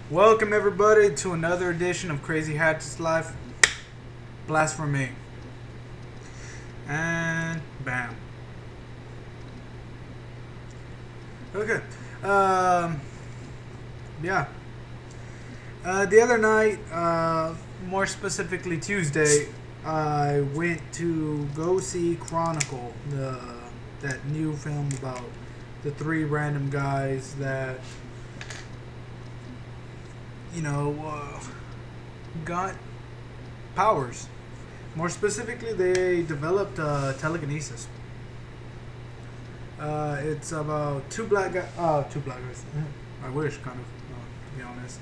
Welcome everybody to another edition of Crazy Hatchet's Life. Blasphemy. And bam. Okay. Yeah. The other night, more specifically Tuesday, I went to go see Chronicle, that new film about the three random guys that got powers. More specifically, they developed telekinesis. It's about two black guys. I wish, kind of, to be honest.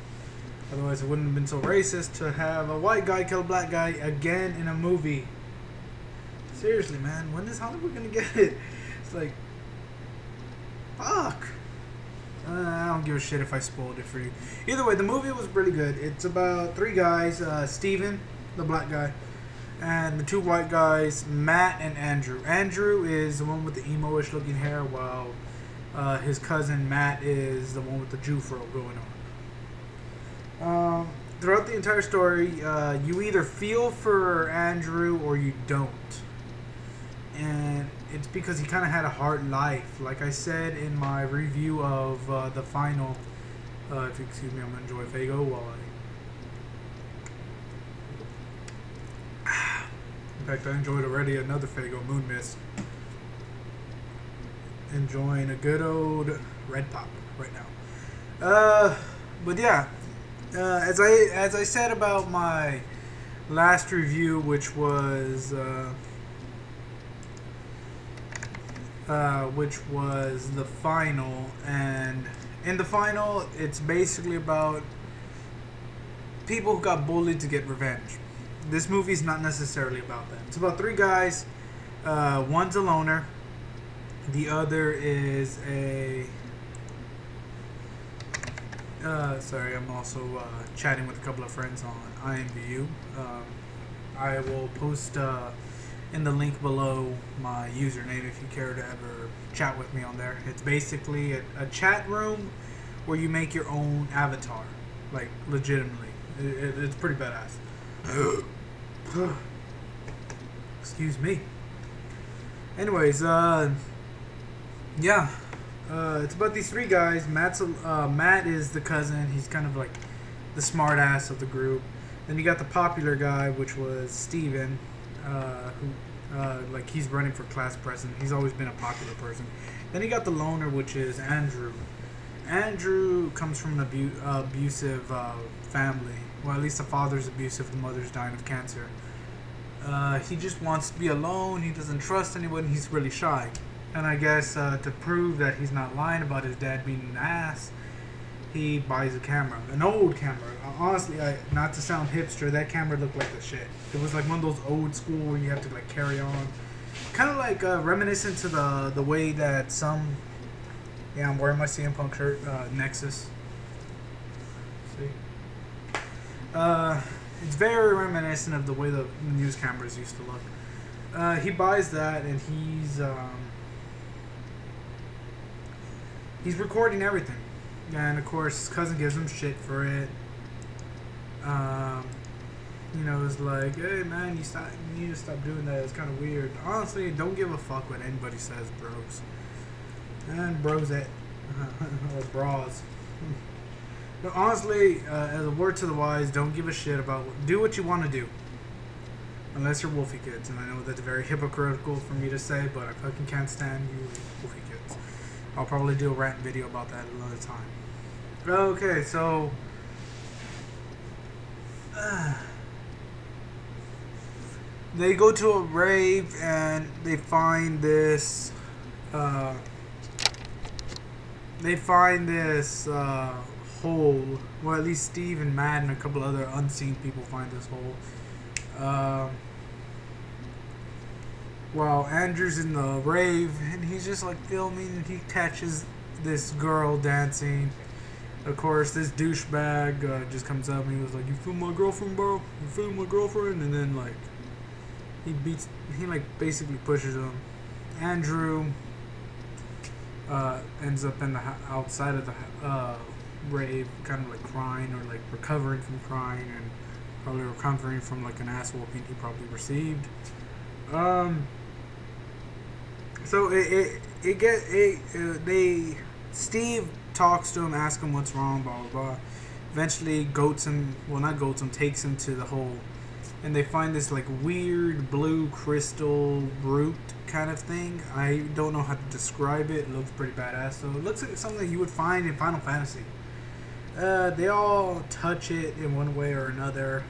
Otherwise, it wouldn't have been so racist to have a white guy kill a black guy again in a movie. Seriously, man, when is Hollywood gonna get it? It's like, fuck. I don't give a shit if I spoiled it for you. Either way, the movie was really good. It's about three guys, Steven, the black guy, and the two white guys, Matt and Andrew. Andrew is the one with the emo-ish looking hair, while his cousin Matt is the one with the Jew fro going on. Throughout the entire story, you either feel for Andrew or you don't. And it's because he kind of had a hard life. Like I said in my review of the final, if you excuse me, I'm going to enjoy Fago while in fact, I enjoyed already another Fago, Moon Mist. Enjoying a good old red pop right now. But yeah, as I said about my last review, which was the final, and in the final, it's basically about people who got bullied to get revenge. This movie is not necessarily about that. It's about three guys. One's a loner. The other is a... sorry, I'm also chatting with a couple of friends on IMVU. I will post in the link below my username if you care to ever chat with me on there. It's basically a chat room where you make your own avatar. Like, legitimately. It's pretty badass. Excuse me. Anyways, yeah. It's about these three guys. Matt is the cousin. He's kind of like the smart ass of the group. Then you got the popular guy, which was Steven, who, like, he's running for class president. He's always been a popular person. Then you got the loner, which is Andrew. Andrew comes from an abusive family. Well, at least the father's abusive, the mother's dying of cancer. He just wants to be alone. He doesn't trust anyone. He's really shy. And I guess to prove that he's not lying about his dad being an ass, he buys a camera, an old camera. Honestly, not to sound hipster, that camera looked like the shit. It was like one of those old school where you have to like carry on, kind of like reminiscent to the way that some. Yeah, I'm wearing my CM Punk shirt, Nexus. See, it's very reminiscent of the way the news cameras used to look. He buys that and he's recording everything. And of course, his cousin gives him shit for it. It's like, hey man, you need to stop doing that. It's kind of weird. Honestly, don't give a fuck what anybody says, bros. And bros it. Or bras. But honestly, as a word to the wise, don't give a shit about do what you want to do. Unless you're Wolfie Kids. And I know that's very hypocritical for me to say, but I fucking can't stand you Wolfie Kids. I'll probably do a rant video about that another time. Okay, so they go to a rave and they find this hole. Well, at least Steve and Matt and a couple other unseen people find this hole. While Andrew's in the rave and he's just like filming, and he catches this girl dancing. Of course, this douchebag just comes up and he was like, "You film my girlfriend, bro? You film my girlfriend?" And then like he basically pushes him. Andrew ends up in the outside of the rave, kind of like crying or like recovering from crying, and probably recovering from like an ass whooping he probably received. So Steve talks to him, asks him what's wrong, blah blah blah. Eventually takes him to the hole, and they find this like weird blue crystal root kind of thing. I don't know how to describe it. It looks pretty badass. So it looks like something you would find in Final Fantasy. They all touch it in one way or another.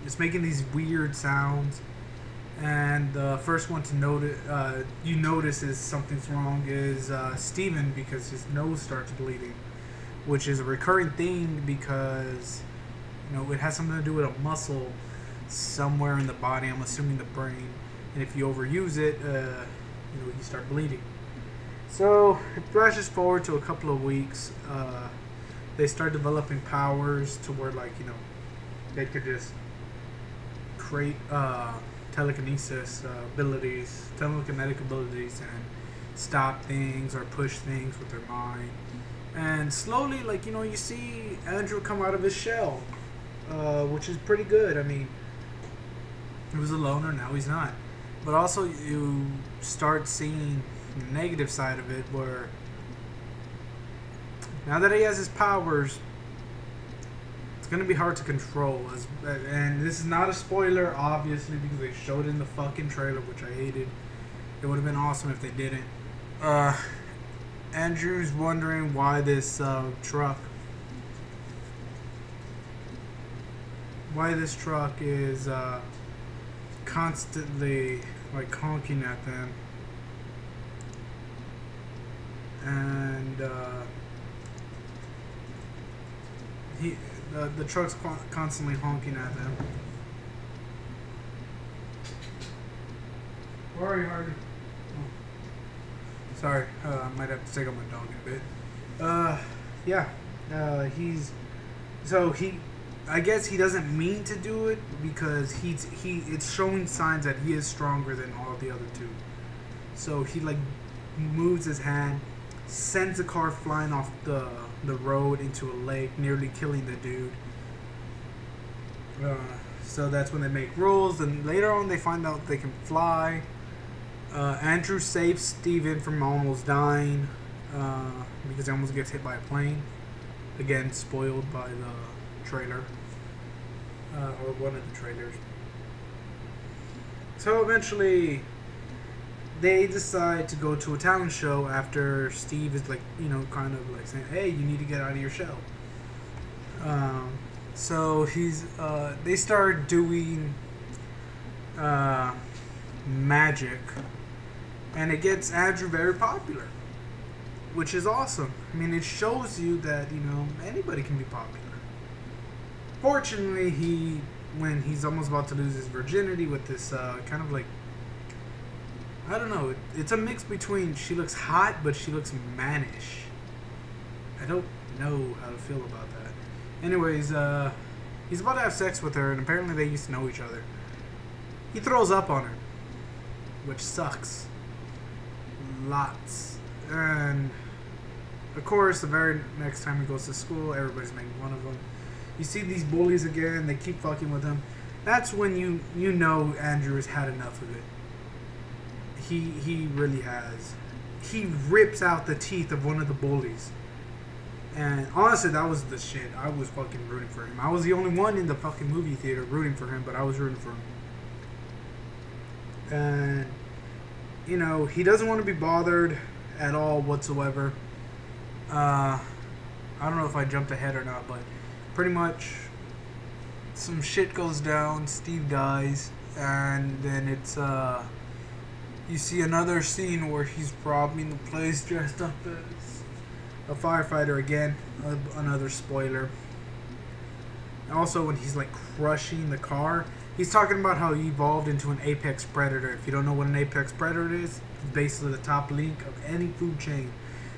It's making these weird sounds. And the first one to notice is something's wrong is Steven, because his nose starts bleeding, which is a recurring thing because it has something to do with a muscle somewhere in the body. I'm assuming the brain, and if you overuse it, you start bleeding. So it flashes forward to a couple of weeks. They start developing powers to where they could just create telekinetic abilities, and stop things or push things with their mind. And slowly, you see Andrew come out of his shell, which is pretty good. I mean, he was a loner, now he's not. But also, you start seeing the negative side of it, where now that he has his powers, it's going to be hard to control. And this is not a spoiler, obviously, because they showed it in the fucking trailer, which I hated. It would have been awesome if they didn't. Andrew's wondering why this truck is constantly honking at them, and the truck's constantly honking at them. Where are you, Hardy? Oh. Sorry, I might have to take out my dog in a bit. Yeah. I guess he doesn't mean to do it because it's showing signs that he is stronger than all the other two. So he moves his hand, sends the car flying off the road into a lake, nearly killing the dude. So that's when they make rules, and later on they find out they can fly. Andrew saves Steven from almost dying because he almost gets hit by a plane. Again, spoiled by the trailer, or one of the trailers. So eventually they decide to go to a talent show after Steve is kind of saying, hey, you need to get out of your shell. So they start doing magic, and it gets Andrew very popular, which is awesome. I mean, it shows you that anybody can be popular. Fortunately, when he's almost about to lose his virginity with this kind of I don't know, it's a mix between she looks hot but she looks mannish. I don't know how to feel about that. Anyways, he's about to have sex with her, and apparently they used to know each other. He throws up on her, which sucks. Lots. And of course, the very next time he goes to school, everybody's making fun of him. You see these bullies again, they keep fucking with him. That's when you know Andrew has had enough of it. He really has. He rips out the teeth of one of the bullies. And honestly, that was the shit. I was fucking rooting for him. I was the only one in the fucking movie theater rooting for him, but I was rooting for him. And, he doesn't want to be bothered at all whatsoever. I don't know if I jumped ahead or not, but pretty much some shit goes down. Steve dies, and then it's, you see another scene where he's robbing the place dressed up as a firefighter again. Another spoiler. Also, when he's crushing the car, he's talking about how he evolved into an apex predator. If you don't know what an apex predator is, it's basically the top link of any food chain.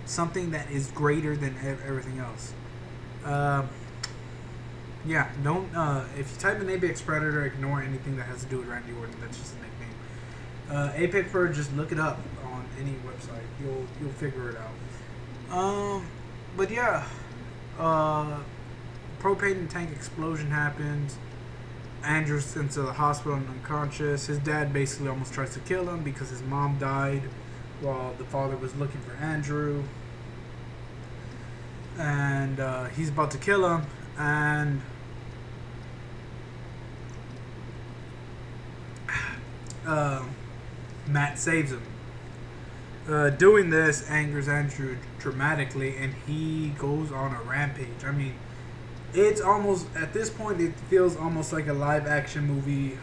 Something that is greater than everything else. Yeah, don't, if you type in apex predator, ignore anything that has to do with Randy Orton. That's just a nickname. Apex predator, just look it up on any website. You'll figure it out. But yeah, propane tank explosion happens. Andrew's sent to the hospital and unconscious. His dad basically almost tries to kill him because his mom died while the father was looking for Andrew. And he's about to kill him, and Matt saves him. Doing this angers Andrew dramatically, and he goes on a rampage. I mean, it's almost, at this point, it feels almost like a live-action movie,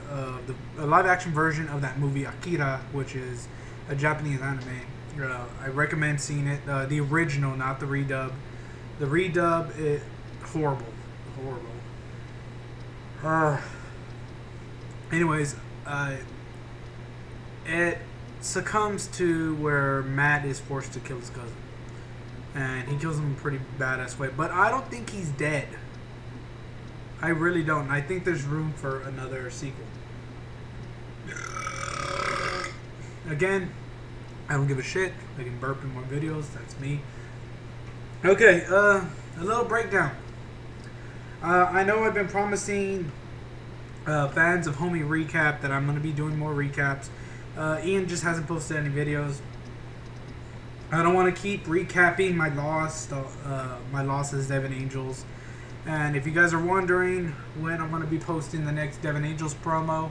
a live-action version of that movie Akira, which is a Japanese anime. I recommend seeing it. The original, not the redub. The redub, it horrible. Anyways, it succumbs to where Matt is forced to kill his cousin. And he kills him in a pretty badass way. But I don't think he's dead. I really don't. I think there's room for another sequel. Again, I don't give a shit. I can burp in more videos. That's me. Okay, a little breakdown. I know I've been promising fans of Homie Recap that I'm going to be doing more recaps. Ian just hasn't posted any videos. I don't want to keep recapping my loss, my losses, Devin Angels. And if you guys are wondering when I'm going to be posting the next Devin Angels promo,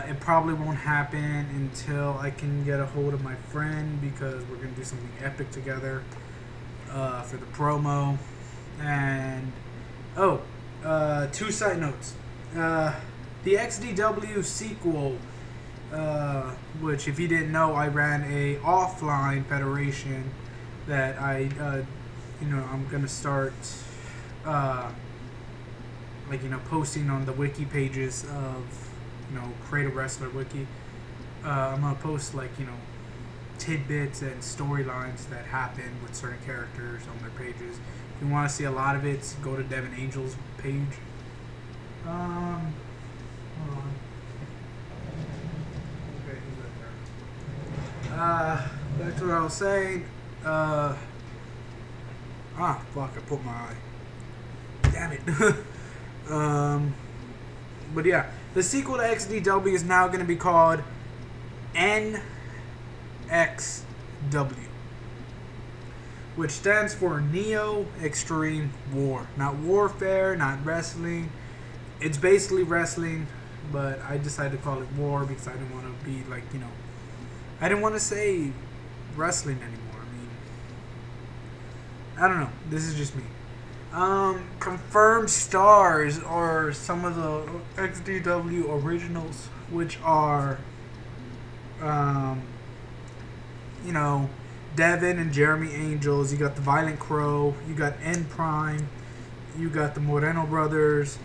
it probably won't happen until I can get a hold of my friend, because we're going to do something epic together for the promo. And, two side notes. The XDW sequel, which, if you didn't know, I ran a offline federation that I'm gonna start, posting on the wiki pages of, Create a Wrestler wiki. I'm gonna post tidbits and storylines that happen with certain characters on their pages. If you want to see a lot of it, go to Devin Angel's page. Hold on. Okay, he's right there. Back to what I was saying. Fuck, I put my eye. Damn it. But yeah, the sequel to XDW is now going to be called NXW, which stands for Neo Extreme War. Not warfare, not wrestling. It's basically wrestling, but I decided to call it war because I didn't want to be I didn't want to say wrestling anymore. I don't know. This is just me. Confirmed stars are some of the XDW originals, which are, Devin and Jeremy Angels. You got the Violent Crow. You got N Prime. You got the Moreno brothers.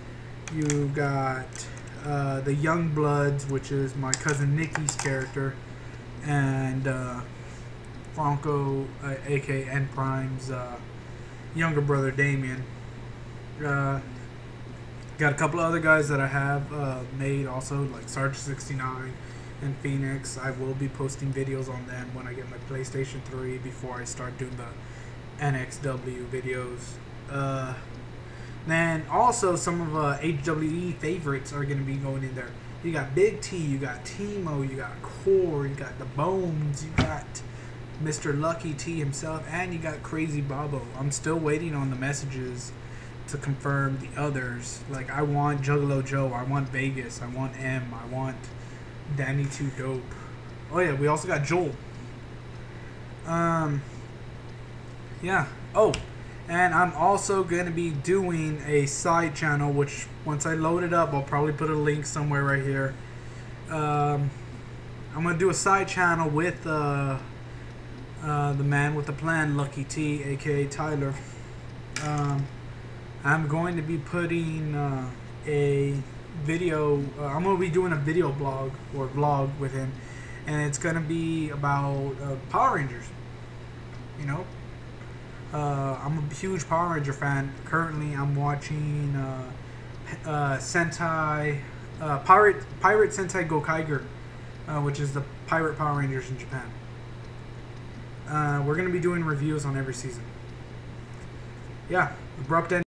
You got the Young Bloods, which is my cousin Nikki's character, and Franco, aka N Prime's younger brother Damien. Got a couple of other guys that I have made also, like Sarge 69 and Phoenix. I will be posting videos on them when I get my PlayStation 3 before I start doing the NXW videos. Then also some of HWE favorites are going to be going in there. You got Big T, you got Timo, you got Core, you got The Bones, you got Mr. Lucky T himself, and you got Crazy Bobo. I'm still waiting on the messages to confirm the others. Like, I want Juggalo Joe, I want Vegas, I want M, I want Danny Too Dope. Oh yeah, we also got Joel. Yeah. Oh, and I'm also going to be doing a side channel, which once I load it up, I'll probably put a link somewhere right here. I'm going to do a side channel with the man with the plan, Lucky T, aka Tyler. I'm going to be putting a video, I'm going to be doing a video blog or vlog with him, and it's going to be about Power Rangers. I'm a huge Power Ranger fan. Currently, I'm watching Sentai, Pirate Sentai Gokaiger, which is the Pirate Power Rangers in Japan. We're going to be doing reviews on every season. yeah, abrupt end.